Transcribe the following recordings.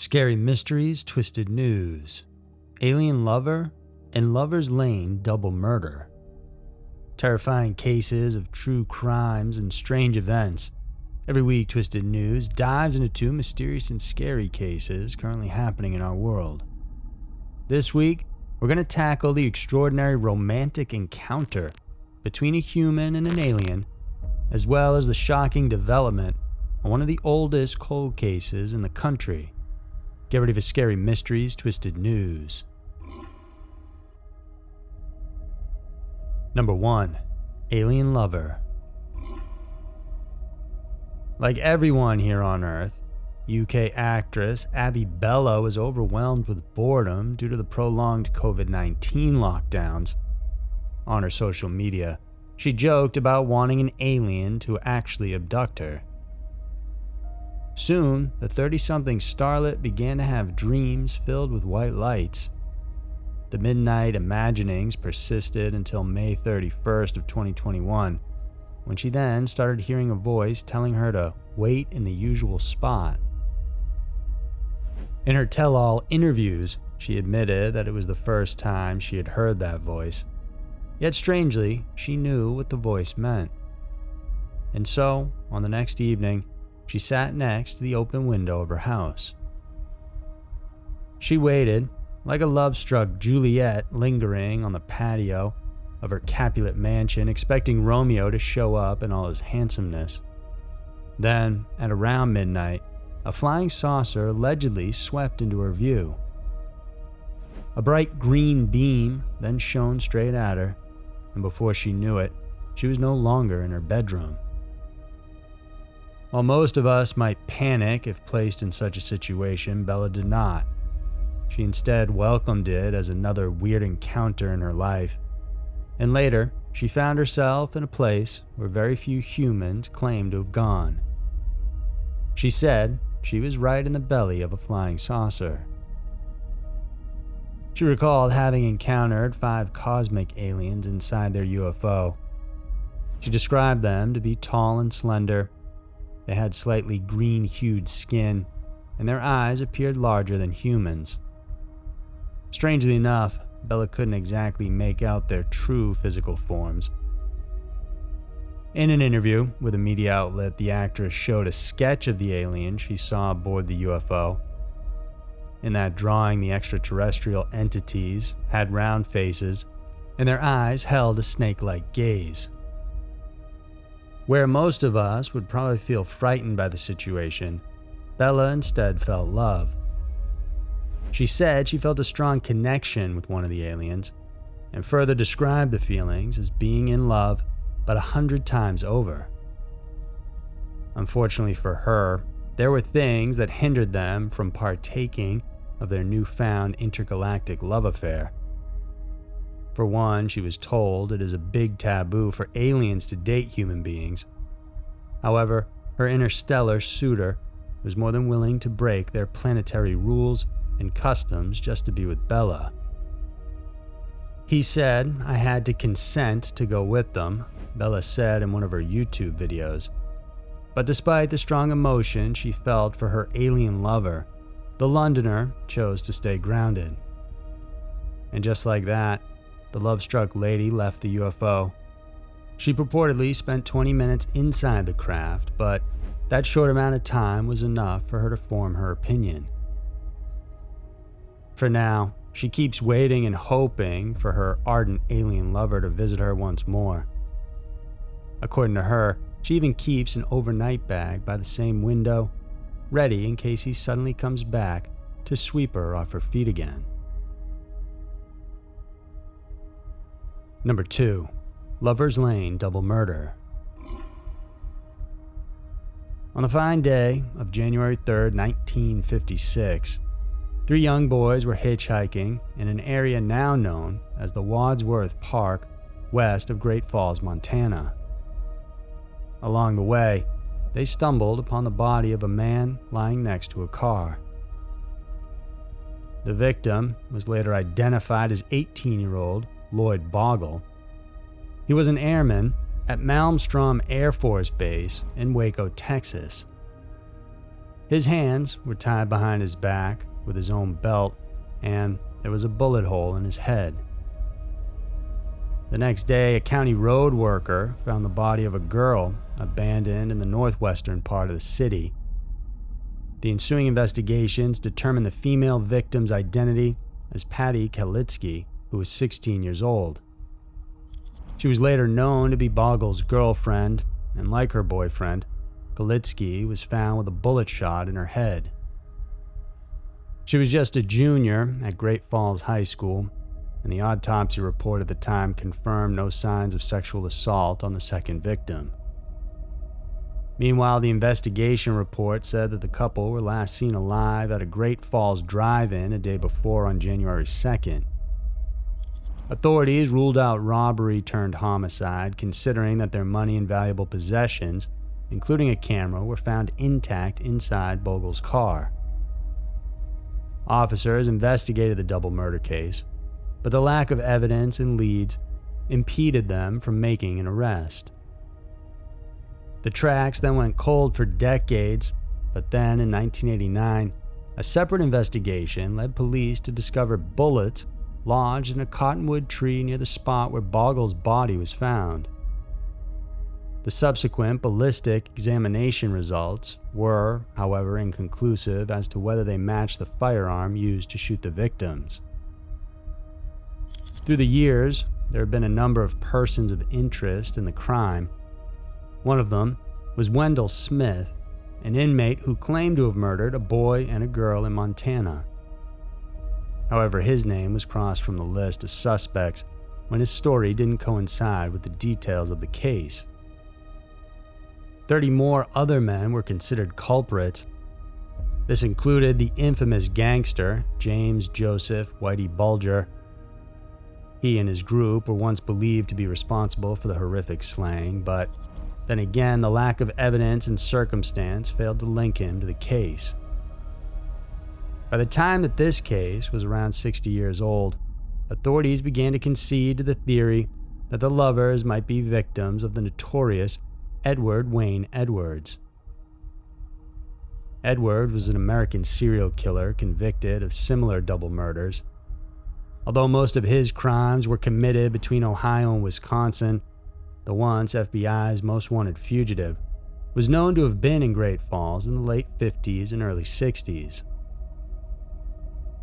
Scary mysteries, twisted news, alien lover, and lover's lane double murder. Terrifying cases of true crimes and strange events. Every week, Twisted News dives into two mysterious and scary cases currently happening in our world. This week, we're going to tackle the extraordinary romantic encounter between a human and an alien, as well as the shocking development on one of the oldest cold cases in the country. Get ready for Scary Mysteries, Twisted News. Number 1. Alien Lover. Like everyone here on Earth, UK actress Abby Bella was overwhelmed with boredom due to the prolonged COVID-19 lockdowns. On her social media, she joked about wanting an alien to actually abduct her. Soon, the 30-something starlet began to have dreams filled with white lights. The midnight imaginings persisted until May 31st of 2021, when she then started hearing a voice telling her to wait in the usual spot. In her tell-all interviews, she admitted that it was the first time she had heard that voice. Yet strangely, she knew what the voice meant. And so, on the next evening, she sat next to the open window of her house. She waited, like a love-struck Juliet lingering on the patio of her Capulet mansion, expecting Romeo to show up in all his handsomeness. Then, at around midnight, a flying saucer allegedly swept into her view. A bright green beam then shone straight at her, and before she knew it, she was no longer in her bedroom. While most of us might panic if placed in such a situation, Bella did not. She instead welcomed it as another weird encounter in her life. And later, she found herself in a place where very few humans claimed to have gone. She said she was right in the belly of a flying saucer. She recalled having encountered 5 cosmic aliens inside their UFO. She described them to be tall and slender. They had slightly green-hued skin, and their eyes appeared larger than humans. Strangely enough, Bella couldn't exactly make out their true physical forms. In an interview with a media outlet, the actress showed a sketch of the alien she saw aboard the UFO. In that drawing, the extraterrestrial entities had round faces, and their eyes held a snake-like gaze. Where most of us would probably feel frightened by the situation, Bella instead felt love. She said she felt a strong connection with one of the aliens, and further described the feelings as being in love but 100 times over. Unfortunately for her, there were things that hindered them from partaking of their newfound intergalactic love affair. For one, she was told it is a big taboo for aliens to date human beings. However, her interstellar suitor was more than willing to break their planetary rules and customs just to be with Bella. He said, "I had to consent to go with them," Bella said in one of her YouTube videos. But despite the strong emotion she felt for her alien lover, the Londoner chose to stay grounded. And just like that, the love-struck lady left the UFO. She purportedly spent 20 minutes inside the craft, but that short amount of time was enough for her to form her opinion. For now, she keeps waiting and hoping for her ardent alien lover to visit her once more. According to her, she even keeps an overnight bag by the same window, ready in case he suddenly comes back to sweep her off her feet again. Number 2. Lover's Lane Double Murder. On a fine day of January 3rd, 1956, 3 young boys were hitchhiking in an area now known as the Wadsworth Park, west of Great Falls, Montana. Along the way, they stumbled upon the body of a man lying next to a car. The victim was later identified as 18-year-old Lloyd Bogle. He was an airman at Malmstrom Air Force Base in Waco, Texas. His hands were tied behind his back with his own belt, and there was a bullet hole in his head. The next day, a county road worker found the body of a girl abandoned in the northwestern part of the city. The ensuing investigations determined the female victim's identity as Patty Kalitsky, who was 16 years old. She was later known to be Bogle's girlfriend, and like her boyfriend, Kalitsky was found with a bullet shot in her head. She was just a junior at Great Falls High School, and the autopsy report at the time confirmed no signs of sexual assault on the second victim. Meanwhile, the investigation report said that the couple were last seen alive at a Great Falls drive-in a day before on January 2nd. Authorities ruled out robbery turned homicide, considering that their money and valuable possessions, including a camera, were found intact inside Bogle's car. Officers investigated the double murder case, but the lack of evidence and leads impeded them from making an arrest. The tracks then went cold for decades, but then in 1989, a separate investigation led police to discover bullets lodged in a cottonwood tree near the spot where Bogle's body was found. The subsequent ballistic examination results were, however, inconclusive as to whether they matched the firearm used to shoot the victims. Through the years, there have been a number of persons of interest in the crime. One of them was Wendell Smith, an inmate who claimed to have murdered a boy and a girl in Montana. However, his name was crossed from the list of suspects when his story didn't coincide with the details of the case. 30 more other men were considered culprits. This included the infamous gangster, James Joseph Whitey Bulger. He and his group were once believed to be responsible for the horrific slaying, but then again, the lack of evidence and circumstance failed to link him to the case. By the time that this case was around 60 years old, authorities began to concede to the theory that the lovers might be victims of the notorious Edward Wayne Edwards. Edward was an American serial killer convicted of similar double murders. Although most of his crimes were committed between Ohio and Wisconsin, the once FBI's most wanted fugitive was known to have been in Great Falls in the late 50s and early 60s.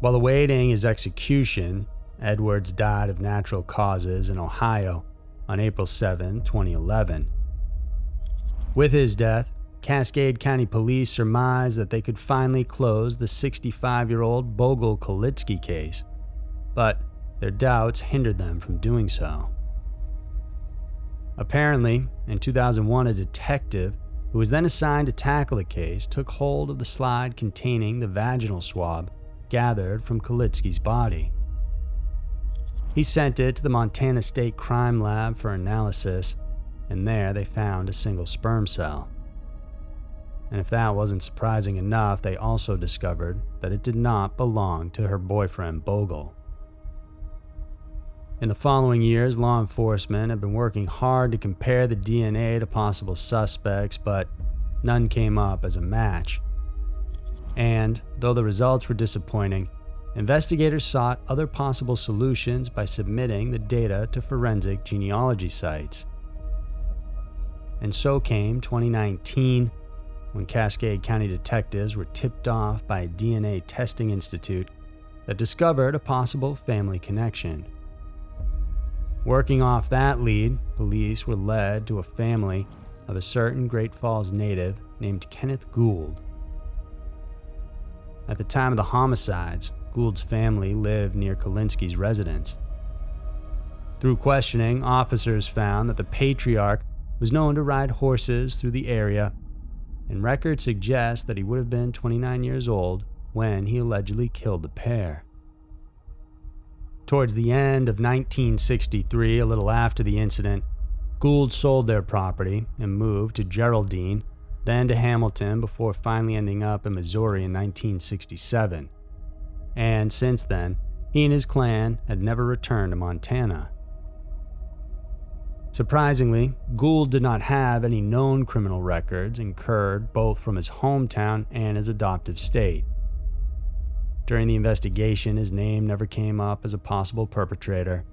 While awaiting his execution, Edwards died of natural causes in Ohio on April 7, 2011. With his death, Cascade County Police surmised that they could finally close the 65-year-old Bogle-Kalitsky case, but their doubts hindered them from doing so. Apparently, in 2001, a detective who was then assigned to tackle the case took hold of the slide containing the vaginal swab gathered from Kalitsky's body. He sent it to the Montana State Crime Lab for analysis, and there they found a single sperm cell. And if that wasn't surprising enough, they also discovered that it did not belong to her boyfriend Bogle. In the following years, law enforcement have been working hard to compare the DNA to possible suspects, but none came up as a match. And, though the results were disappointing, investigators sought other possible solutions by submitting the data to forensic genealogy sites. And so came 2019, when Cascade County detectives were tipped off by a DNA testing institute that discovered a possible family connection. Working off that lead, police were led to a family of a certain Great Falls native named Kenneth Gould. At the time of the homicides, Gould's family lived near Kalitsky's residence. Through questioning, officers found that the patriarch was known to ride horses through the area, and records suggest that he would have been 29 years old when he allegedly killed the pair. Towards the end of 1963, a little after the incident, Gould sold their property and moved to Geraldine, then to Hamilton before finally ending up in Missouri in 1967. And since then, he and his clan had never returned to Montana. Surprisingly, Gould did not have any known criminal records incurred both from his hometown and his adoptive state. During the investigation, his name never came up as a possible perpetrator,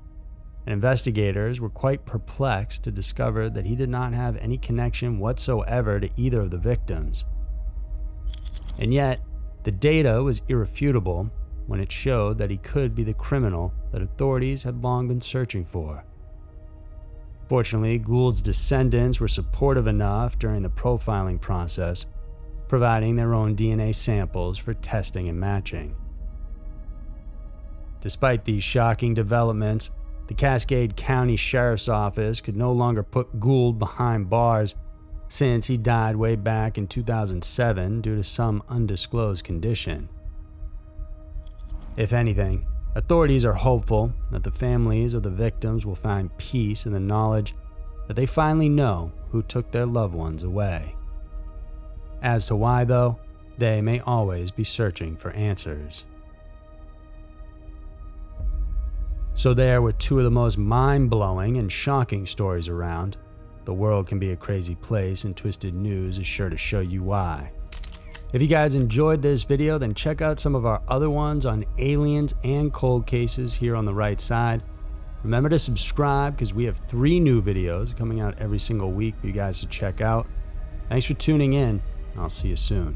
and investigators were quite perplexed to discover that he did not have any connection whatsoever to either of the victims. And yet, the data was irrefutable when it showed that he could be the criminal that authorities had long been searching for. Fortunately, Gould's descendants were supportive enough during the profiling process, providing their own DNA samples for testing and matching. Despite these shocking developments, the Cascade County Sheriff's Office could no longer put Gould behind bars since he died way back in 2007 due to some undisclosed condition. If anything, authorities are hopeful that the families of the victims will find peace in the knowledge that they finally know who took their loved ones away. As to why, though, they may always be searching for answers. So there were two of the most mind-blowing and shocking stories around. The world can be a crazy place, and Twisted News is sure to show you why. If you guys enjoyed this video, then check out some of our other ones on aliens and cold cases here on the right side. Remember to subscribe because we have 3 new videos coming out every single week for you guys to check out. Thanks for tuning in, and I'll see you soon.